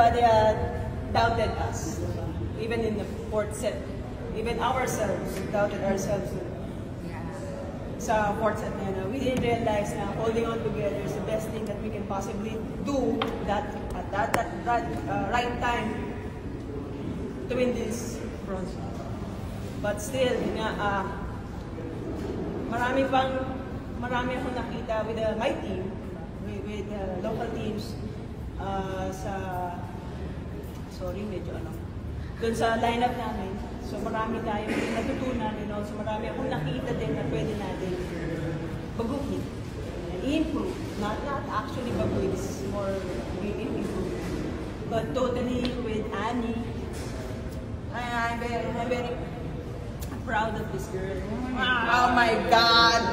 everybody doubted us, even in the fourth set. Even ourselves doubted ourselves. Sa fourth set na yun, we didn't realize na holding on together is the best thing that we can possibly do at that right time to win this bronze. But still, marami akong nakita with my team, with local teams dun sa lineup namin. So marami tayong natutunan, and also marami akong nakita din na pwede natin baguhin and improve. Not actually baguhin, it's more improve. But totally with Annie, I'm very proud of this girl. Oh my God!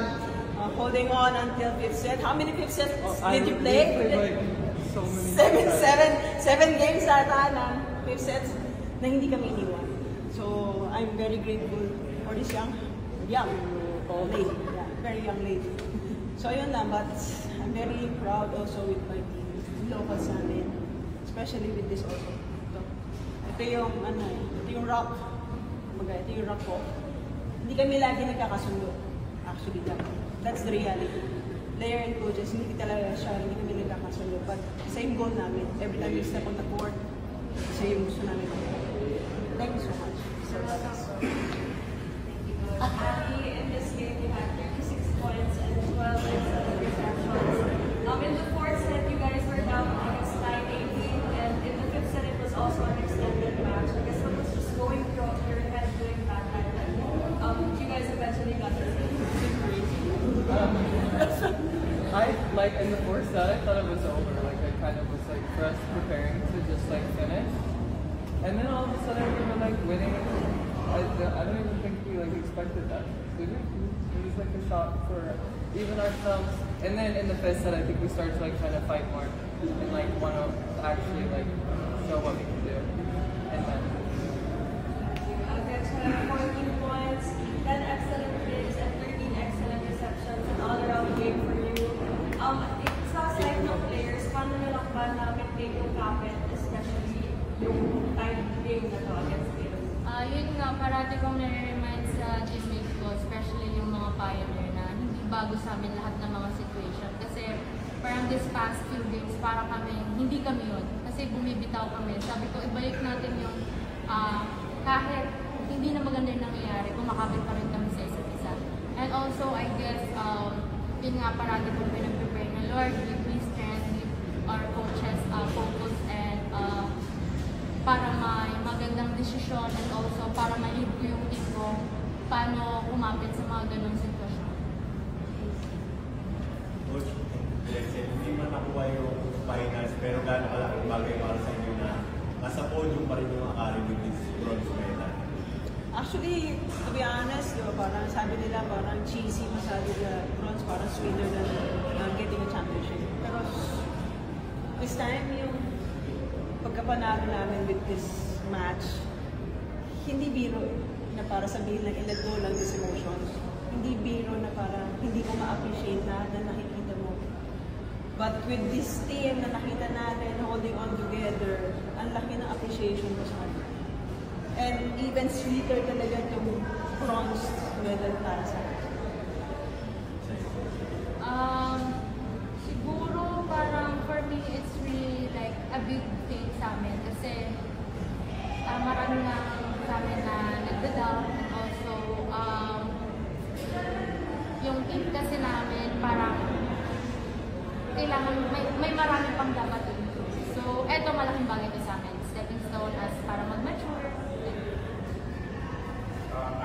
Holding on until fifth set. How many fifth sets did you play? So many. Seven games ata na fifth sets na hindi kami iniwan. So I'm very grateful for this young lady, very young lady. So yun lang, but I'm very proud also with my team, locals namin, especially with this also. Ito yung rock. Ito yung rock ko. Hindi kami lagi nagkakasundo. Actually, that's the reality. Player and coaches, hindi kami nagkakasundo. But same goal namin. Every time we step on the court, same gusto namin. Thank you so much. In this game, you had 36 points and 12 receptions. In the fourth set, you guys were down against 9-18, and in the fifth set, it was also an extended match. I guess what was just going through your head doing that time? You guys eventually got the victory. In the fourth set, I thought it was over. I kind of was for us preparing to just finish. And then all of a sudden we were winning. I don't even think we expected that. Did we? It was a shot for even ourselves. And then in the fifth set, I think we started to try to fight more and want to actually show what we can do. And then against 14 points, 10 excellent plays, and 13 excellent receptions, an all-around game for you. Sa side ng players, paano nila ba na-maintain yung kapit, especially yung time game na to against them? Yun nga, parati kong nare-remind sa teammates ko, especially yung mga pioneer na hindi bago sa amin lahat ng mga situation. Kasi parang this past few games, parang hindi kami yun. Kasi bumibitaw kami. Sabi ko, ibalik natin yung kahit hindi na maganda yung nangyayari, kumakapit pa rin kami sa isa't isa. And also, I guess, yun nga, parati kong pinag-prepare na, Lord, give me strength, give our coaches focus, and para may magandang desisyon, and also para ma-lead ko yung team ko paano kumapit sa mga ganong sitwasyon. Coach, hindi man nakuha yung finals, pero gano'ng kalaking bagay para sa inyo na nasa podium pa rin yung akari with this bronze medal? Actually, to be honest, parang sabi nila parang cheesy masyado the bronze, parang sweeter than getting a championship. Pero this time, yung pagkapanalo namin with this match, hindi biro na para sabihin lang let go lang these emotions. Hindi biro na para hindi ko ma-appreciate na nakikita mo. But with this team na nakita natin holding on together, ang laki ng appreciation ko sa kanila. And even sweeter talaga itong bronze medal para sa akin. Siguro parang for me, it's really a big thing sa amin kasi marami na sa amin na nagda-down, and also yung team kasi namin parang kailangan may marami pang dapat improve. So eto malaking bagay to sa amin, stepping stone as para mag-mature.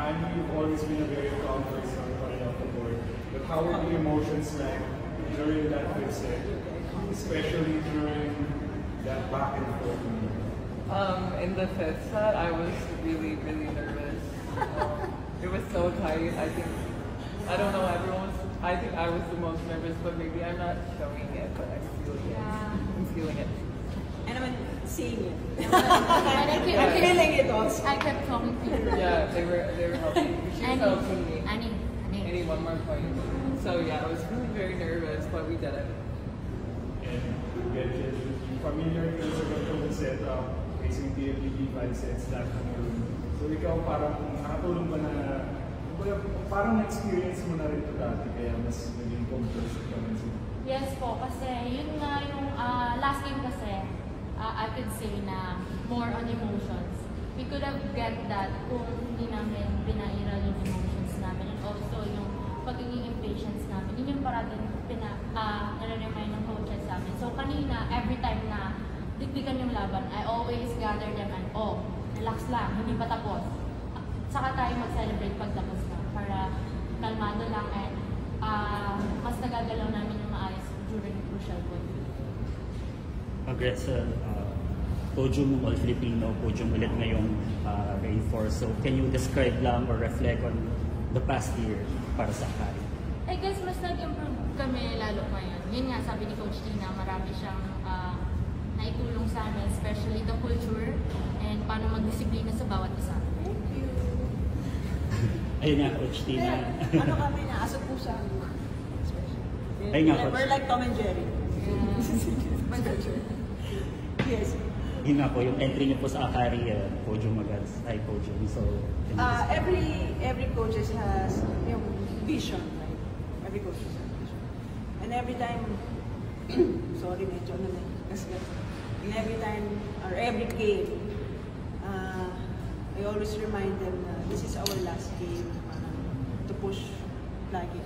Annie, you've always been a very calm person coming off the board. But how were the emotions during that fifth set, especially during that back and forth? In the fifth set, I was really, really nervous. It was so tight. I don't know, I think I was the most nervous, but maybe I'm not showing it, but I'm feeling it. I'm feeling it. And I'm seeing it. I'm feeling it also. I kept talking to you. Yeah, they were helping. She was helping me. Annie. Any one more point. So yeah, I was really very nervous, but we did it. And familiar ka sa ganitong set, days, yung TLBB sets that room. So ikaw parang nakatulong ba na, parang na-experience mo na rin ito dati, kaya mas naging composed ka rin siya? Yes po, kasi yun nga yung last game kasi, I could say na more on emotions. We could have get that kung hindi namin pinairal yung emotions namin, and also yung pagiging impatience namin. Yun yung parating nare-remind ng coaches sa amin. So kanina, every time na dikdikan yung laban, I always gather them and, relax lang, hindi pa tapos. Saka tayo mag-celebrate pag tapos na, para kalmado lang and mas nagagalaw namin yung maayos during crucial point. Congrats sa podium All Filipino, podium ulit ngayong Rainforest. So can you describe lang or reflect on the past year para sa Akari? I guess mas nag-improve kami lalo ngayon. Yun nga, sabi ni Coach Tina, marami siyang naitulong sa amin, especially the culture and paano mag-disiplina sa bawat isa. Thank you. Ayun nga, Coach Tina. Ano kami na, aso pusa. Ayun nga, Coach. We're like Tom and Jerry. Yes. Yun nga po, yung entry niyo po sa Akari, podium agad, podium. So, every coaches has yung vision, right? Every coach has a vision. And every time, sorry, medyo ano na, kasi and every time, or every game, I always remind them na this is our last game to push lagi.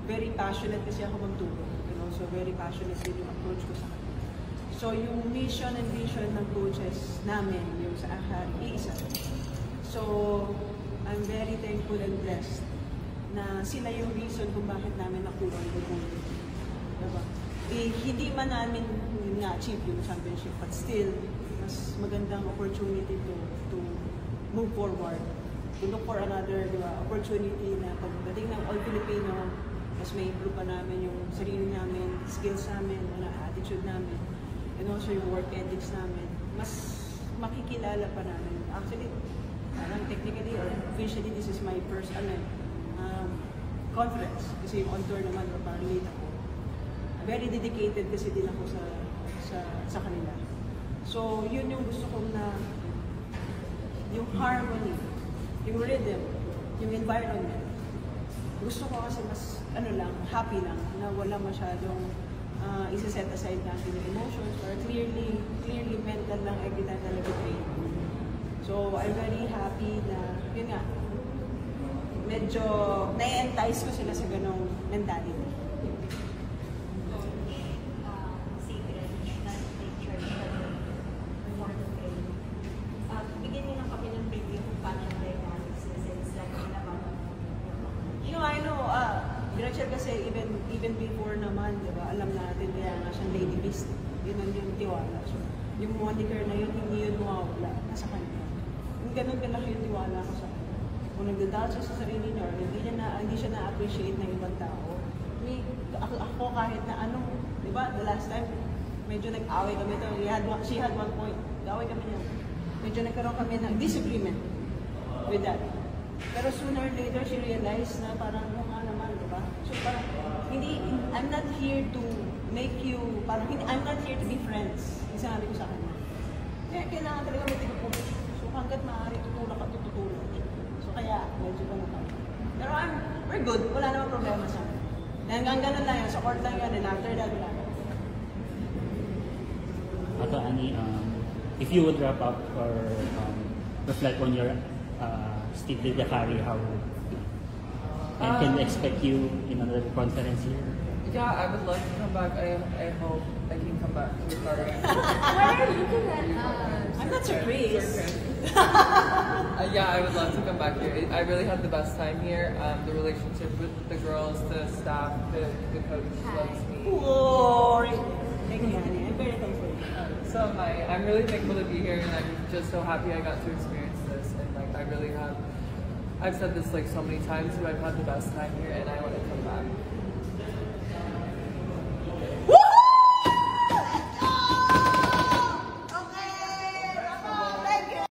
Very passionate kasi ako magturo. And also very passionate din yung approach ko sa kanila. So yung mission and vision ng coaches namin, yung sa Akari, iisa. So I'm very thankful and blessed na sila yung reason kung bakit namin nakuha yung gold. Diba? Hindi man namin na-achieve yung championship, but still, mas magandang opportunity to move forward, to look for another opportunity na pagdating ng All Filipino, mas may improve pa namin yung sarili namin, skills namin, attitude namin, and also yung work ethics namin. Mas makikilala pa namin. Actually, parang technically or officially, this is my first conference. Kasi yung on tour naman, parang late ako. Very dedicated kasi din ako sa kanila. So, yun yung gusto kong na yung harmony, yung rhythm, yung environment. Gusto ko kasi mas, happy lang, na wala masyadong isa-set aside natin yung emotions, or clearly mental lang every time na nag-train. So, I'm very happy na, yun nga, medyo na-entice ko sila sa ganong mentality. Rachel kasi even before naman, di ba, alam natin kaya nga siyang Lady Beast. Yun ang yung tiwala. So, yung moniker na yun, hindi yun mawawala. Nasa kanya. Yung ganun kalaki yung tiwala ko sa kanya. Kung nagdadal siya sa sarili niya, hindi siya na-appreciate ng ibang tao. Ako kahit na di ba, the last time, medyo nag-away kami ito. She had one point. Nag-away kami niya. Medyo nagkaroon kami ng disagreement with that. Pero sooner or later, she realized na parang naman, diba? So parang, I'm not here to make you, I'm not here to be friends. Yung sinabi ko sa kanya. Kaya kailangan talaga may tigpupush. So hanggat maaari, tutulak at tutulak. So kaya, medyo ba na kami. Pero we're good. Wala namang problema sa akin. Hanggang ganun lang yan. Support lang yan. And after that, wala na. Ato, Ani, if you would wrap up or reflect on your Steve Akari, how and can we expect you in another conference here? Yeah, I would love to come back. I hope I can come back to Akari. Why are you looking at us? I'm not surprised. Yeah, I would love to come back here. I really had the best time here. The relationship with the girls, the staff, the coach loves me. Glory. Thank you, honey. I'm very thankful. So am I. I'm really thankful to be here, and I'm just so happy I got to experience this. And I really have. I've said this so many times, but I've had the best time here, and I want to come back.